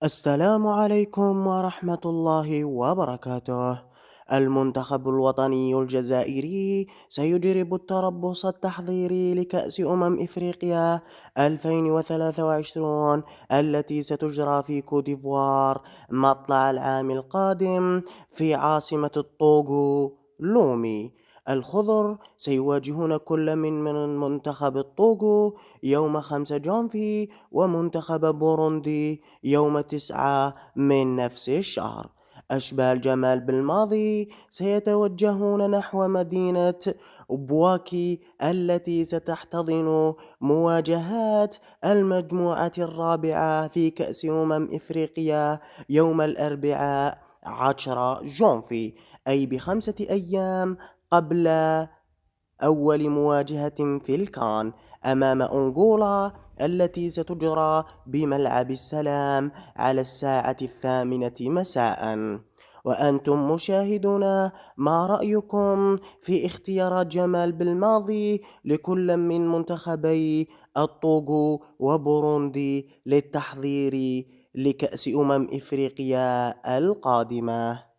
السلام عليكم ورحمة الله وبركاته. المنتخب الوطني الجزائري سيجرب التربص التحضيري لكأس إفريقيا 2023 التي ستجرى في كوديفوار مطلع العام القادم في عاصمة الطوغو لومي. الخضر سيواجهون كل من منتخب الطوغو يوم 5 جانفي ومنتخب بوروندي يوم 9 من نفس الشهر. أشبال جمال بالماضي سيتوجهون نحو مدينة بواكي التي ستحتضن مواجهات المجموعة الرابعة في كأس إفريقيا يوم الأربعاء 10 جانفي، أي ب5 أيام قبل أول مواجهة في الكان أمام أنغولا التي ستجرى بملعب السلام على الساعة 8 مساء. وأنتم مشاهدون، ما رأيكم في اختيارات جمال بالماضي لكل من منتخبي الطوغو وبوروندي للتحضير لكأس إفريقيا القادمة؟